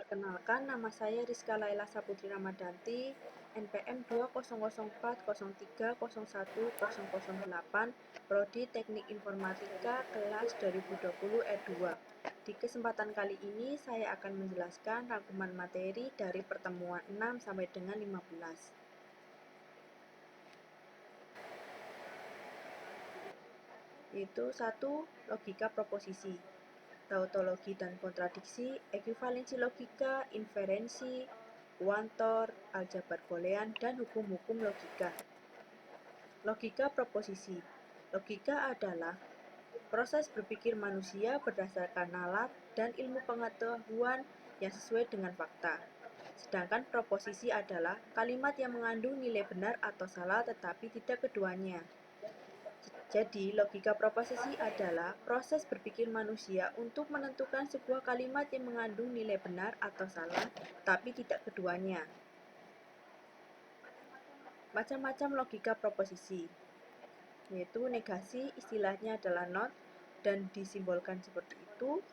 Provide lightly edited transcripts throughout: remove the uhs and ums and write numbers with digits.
Perkenalkan, nama saya Rizka Laila Saputri Ramadanti, NPM 2004030301008, Prodi Teknik Informatika, kelas 2020 E2. Di kesempatan kali ini, saya akan menjelaskan rangkuman materi dari pertemuan 6 sampai dengan 15. Yaitu 1. Logika proposisi, tautologi dan kontradiksi, ekuivalensi logika, inferensi, kuantor, aljabar boolean, dan hukum-hukum logika. Logika proposisi. Logika adalah proses berpikir manusia berdasarkan nalar dan ilmu pengetahuan yang sesuai dengan fakta. Sedangkan proposisi adalah kalimat yang mengandung nilai benar atau salah tetapi tidak keduanya. Jadi, logika proposisi adalah proses berpikir manusia untuk menentukan sebuah kalimat yang mengandung nilai benar atau salah, tapi tidak keduanya. Macam-macam logika proposisi, yaitu negasi istilahnya adalah not dan disimbolkan seperti itu,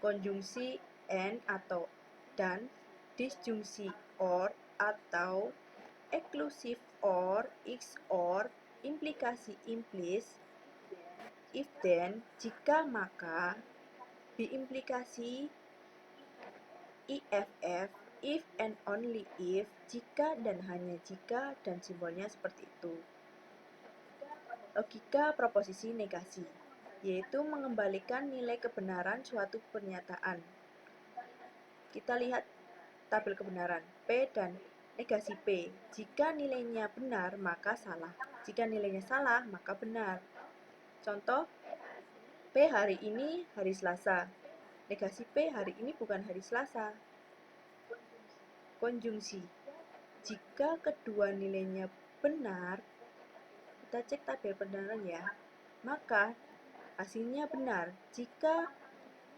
konjungsi and atau dan, disjungsi or atau, eksklusif or x or, implikasi implies, if then, jika maka, biimplikasi IFF, if and only if, jika dan hanya jika, dan simbolnya seperti itu. Logika proposisi negasi, yaitu mengembalikan nilai kebenaran suatu pernyataan. Kita lihat tabel kebenaran, P dan negasi P. Jika nilainya benar, maka salah. Jika nilainya salah, maka benar. Contoh, P hari ini hari Selasa. Negasi P hari ini bukan hari Selasa. Konjungsi. Jika kedua nilainya benar, kita cek tabel kebenaran ya, maka hasilnya benar. Jika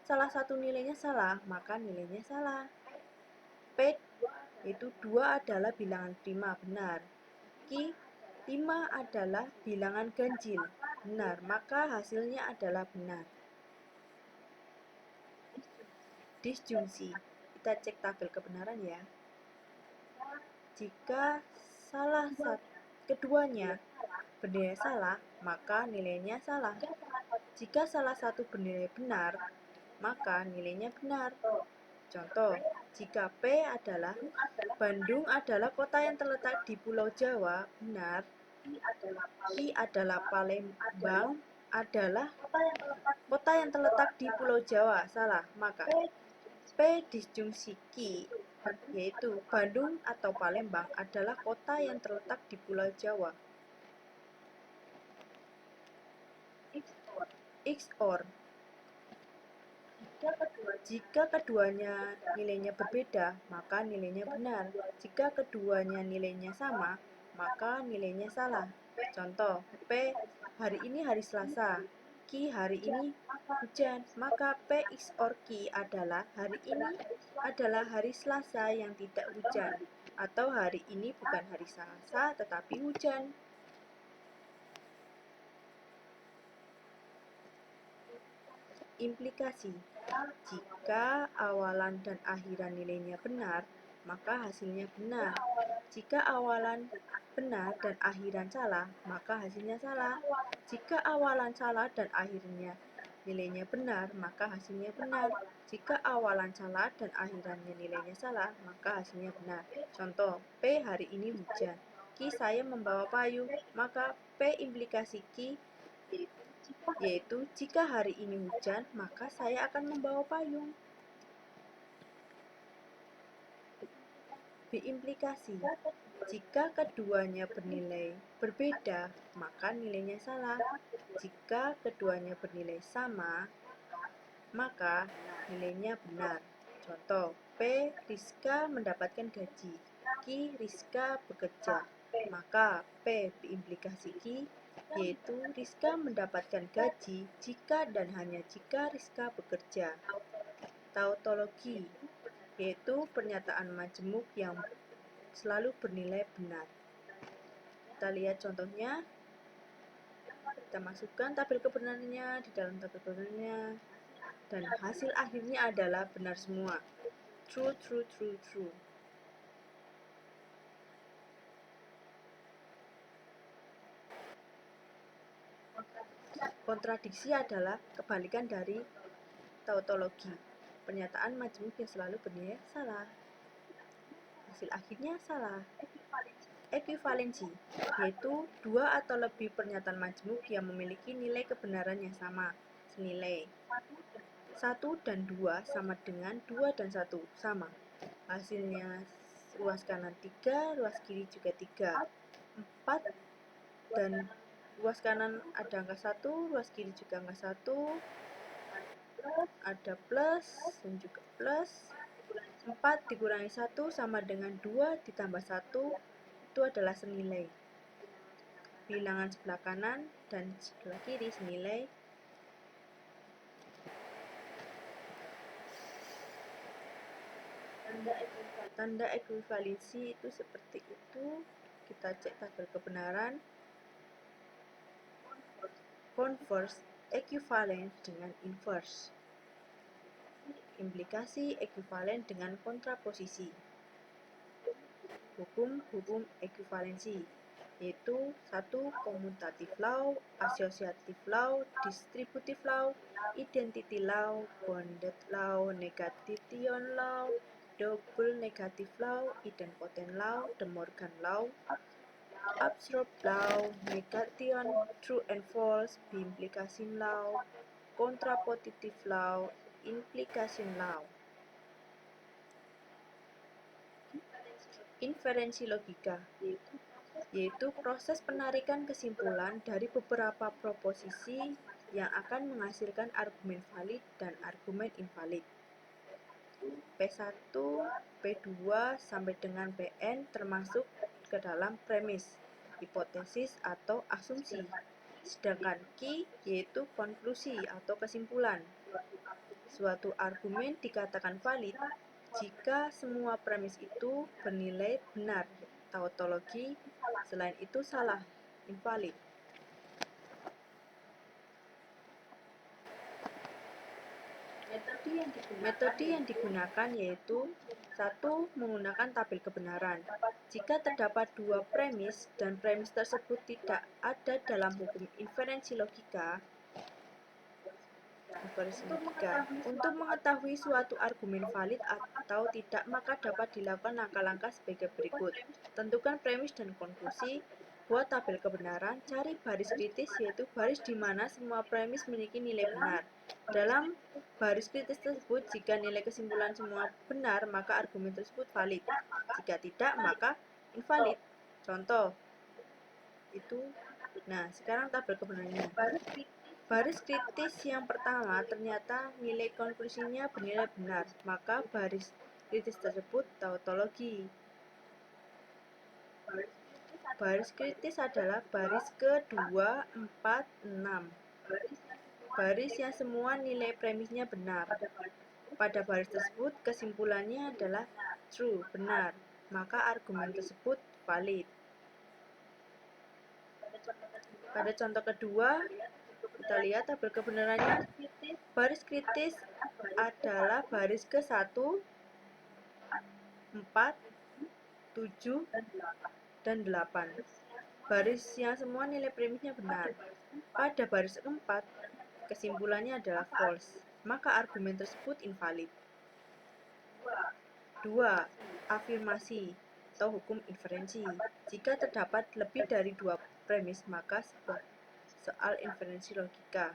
salah satu nilainya salah, maka nilainya salah. P yaitu 2 adalah bilangan prima, benar. Q 5 adalah bilangan ganjil, benar, maka hasilnya adalah benar. Disjungsi, kita cek tabel kebenaran ya. Jika salah satu keduanya bernilai salah, maka nilainya salah. Jika salah satu bernilai benar, maka nilainya benar. Contoh, jika P adalah Bandung adalah kota yang terletak di Pulau Jawa, benar. Q adalah Palembang adalah kota yang terletak di Pulau Jawa, salah. Maka P disjungsi Q, yaitu Bandung atau Palembang adalah kota yang terletak di Pulau Jawa. X or, jika keduanya nilainya berbeda, maka nilainya benar. Jika keduanya nilainya sama, maka nilainya salah. Contoh, P hari ini hari Selasa, Q hari ini hujan, maka P X or Q adalah hari ini adalah hari Selasa yang tidak hujan, atau hari ini bukan hari Selasa tetapi hujan. Implikasi. Jika awalan dan akhiran nilainya benar, maka hasilnya benar. Jika awalan benar dan akhiran salah, maka hasilnya salah. Jika awalan salah dan akhirnya nilainya benar, maka hasilnya benar. Jika awalan salah dan akhirannya nilainya salah, maka hasilnya benar. Contoh, P hari ini hujan. Q saya membawa payung, maka P implikasi Q yaitu jika hari ini hujan, maka saya akan membawa payung. Biimplikasi. Jika keduanya bernilai berbeda, maka nilainya salah. Jika keduanya bernilai sama, maka nilainya benar. Contoh, P. Rizka mendapatkan gaji, Q. Rizka bekerja, maka P biimplikasi Q yaitu Rizka mendapatkan gaji jika dan hanya jika Rizka bekerja. Tautologi, yaitu pernyataan majemuk yang selalu bernilai benar. Kita lihat contohnya. Kita masukkan tabel kebenarannya di dalam tabel kebenarannya, dan hasil akhirnya adalah benar semua. True, true, true, true. Kontradiksi adalah kebalikan dari tautologi. Pernyataan majmuk yang selalu bernilai salah. Hasil akhirnya salah. Ekuivalensi, yaitu dua atau lebih pernyataan majmuk yang memiliki nilai kebenaran yang sama, senilai. 1 dan 2 sama dengan 2 dan 1, sama. Hasilnya ruas kanan 3, ruas kiri juga 3. 4 dan ruas kanan ada angka 1, ruas kiri juga angka 1, ada plus dan juga plus. 4 dikurangi 1 sama dengan 2 ditambah 1, itu adalah senilai. Bilangan sebelah kanan dan sebelah kiri senilai. Tanda ekuivalensi itu seperti itu. Kita cek tabel kebenaran. Converse, ekuivalen dengan inverse. Implikasi ekuivalen dengan kontraposisi. Hukum ekuivalensi, yaitu 1. Commutative law, associative law, distributive law, identity law, bounded law, negation law, double negative law, idempotent law, De Morgan law, absurd law, negation, true and false, implication law, contrapositive law, implication law. Inferensi logika, yaitu proses penarikan kesimpulan dari beberapa proposisi yang akan menghasilkan argumen valid dan argumen invalid. P1, P2 sampai dengan Pn termasuk ke dalam premis, hipotesis atau asumsi. Sedangkan Q yaitu konklusi atau kesimpulan. Suatu argumen dikatakan valid jika semua premis itu bernilai benar, tautologi, selain itu salah, invalid. Metode yang digunakan yaitu 1. Menggunakan tabel kebenaran. Jika terdapat dua premis dan premis tersebut tidak ada dalam hukum inferensi logika, untuk mengetahui suatu argumen valid atau tidak, maka dapat dilakukan langkah-langkah sebagai berikut. Tentukan premis dan konklusi, buat tabel kebenaran, cari baris kritis, yaitu baris di mana semua premis memiliki nilai benar. Dalam baris kritis tersebut, jika nilai kesimpulan semua benar, maka argumen tersebut valid. Jika tidak, maka invalid. Contoh, itu. Nah, sekarang tabel kebenarannya. Baris kritis yang pertama ternyata nilai konklusinya bernilai benar, maka baris kritis tersebut tautologi. Baris kritis adalah baris ke-2, 4, 6. Baris yang semua nilai premisnya benar. Pada baris tersebut kesimpulannya adalah true, benar, maka argumen tersebut valid. Pada contoh kedua, kita lihat tabel kebenarannya. Baris kritis adalah baris ke-1, 4, 7, dan 8. Baris yang semua nilai premisnya benar. Pada baris keempat, kesimpulannya adalah false, maka argumen tersebut invalid. 2. Afirmasi atau hukum inferensi. Jika terdapat lebih dari dua premis, maka sebuah soal inferensi logika.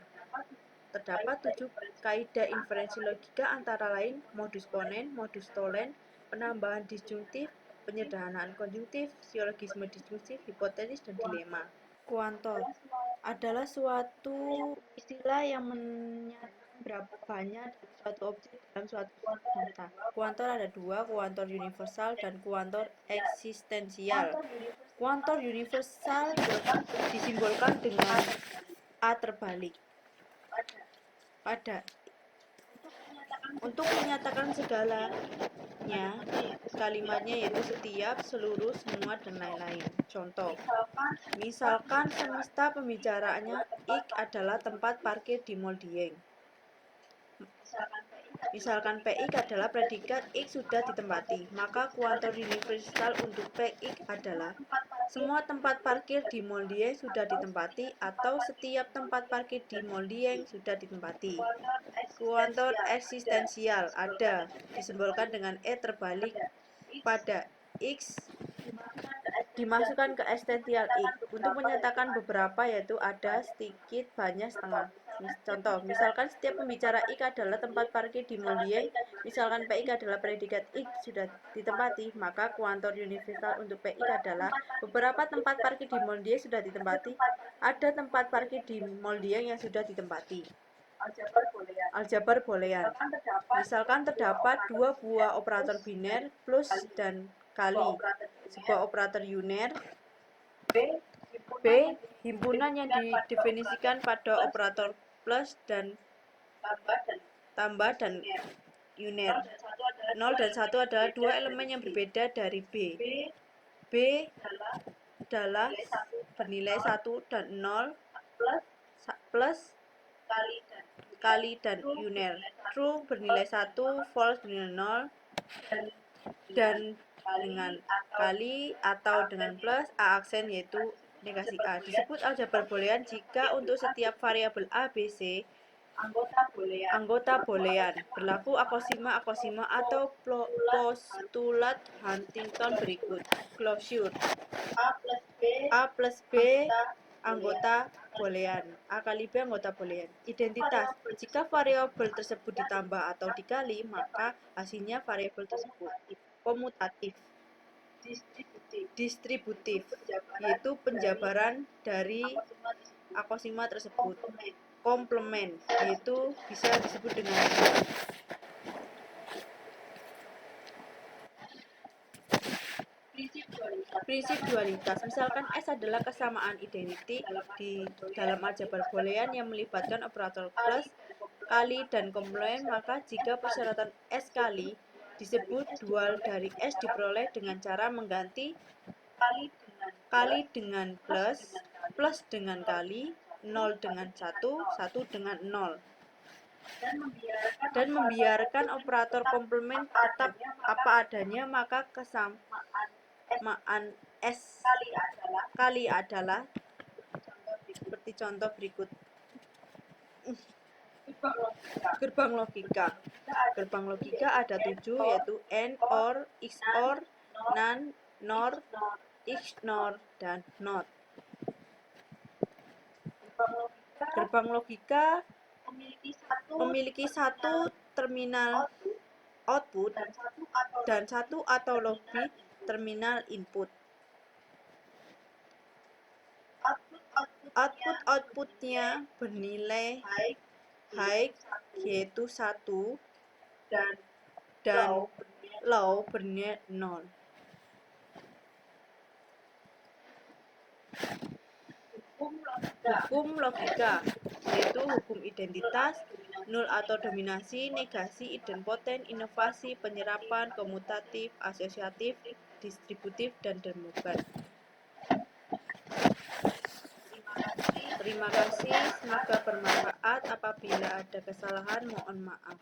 Terdapat 7 kaidah inferensi logika, antara lain modus ponen, modus tollens, penambahan disjungtif, penyederhanaan konjungtif, silogisme disjungtif, hipotesis, dan dilema. Kuantor adalah suatu istilah yang menyatakan berapa banyak dari suatu objek dalam suatu data. Kuantor ada dua, kuantor universal dan kuantor eksistensial. Kuantor universal disimbolkan dengan A terbalik. Pada untuk menyatakan segalanya, kalimatnya yaitu setiap, seluruh, semua, dan lain-lain. Contoh, misalkan semesta pembicaraannya Ik adalah tempat parkir di Mall Dieng. Misalkan Px adalah predikat X sudah ditempati, maka kuantum universal untuk Px adalah semua tempat parkir di Moldieng sudah ditempati atau setiap tempat parkir di Moldieng sudah ditempati. Kuantum eksistensial ada, disimbolkan dengan E terbalik pada X dimasukkan ke eksistensial X untuk menyatakan beberapa, yaitu ada, sedikit, banyak, setengah. Contoh, misalkan setiap pembicara X adalah tempat parkir di Moldieng, misalkan Px adalah predikat X sudah ditempati, maka kuantum universal untuk Px adalah beberapa tempat parkir di Moldieng sudah ditempati, ada tempat parkir di Moldieng yang sudah ditempati. Aljabar boolean. Misalkan terdapat dua buah operator biner plus dan kali sebuah operator uner. B. Himpunan yang didefinisikan pada operator plus dan tambah dan uner. 0 dan 1 adalah dua elemen yang berbeda dari B. B adalah bernilai 1 dan 0 plus kali dan uner. True bernilai 1, false bernilai 0, dan dengan kali atau dengan plus A aksen yaitu negasi A. Disebut aljabar boolean jika untuk setiap variabel A, B, C anggota boolean berlaku akosima atau postulat Huntington berikut. Closure A plus B anggota boolean, A kali B anggota boolean. Identitas, jika variabel tersebut ditambah atau dikali, maka hasilnya variabel tersebut. Komutatif, distributif, yaitu penjabaran dari akosima tersebut. Komplement, yaitu bisa disebut dengan prinsip dualitas. Misalkan S adalah kesamaan identity di dalam aljabar boolean yang melibatkan operator plus, kali, dan komplement, maka jika persyaratan S kali disebut dual dari S diperoleh dengan cara mengganti kali dengan plus, plus dengan kali, 0 dengan 1, 1 dengan 0. Dan membiarkan operator komplement tetap apa adanya, maka kesamaan S kali adalah seperti contoh berikut. Gerbang logika. Gerbang logika ada 7, yaitu AND, OR, XOR, NAND, NOR, XNOR, dan NOT. Gerbang logika memiliki satu terminal output dan satu atau lebih terminal input. Outputnya bernilai high yaitu 1 dan low bernilai 0. Hukum logika yaitu hukum identitas, nul atau dominasi, negasi, idempoten, inovasi, penyerapan, komutatif, asosiatif, distributif, dan demogan. Terima kasih, semoga bermanfaat. Apabila ada kesalahan, mohon maaf.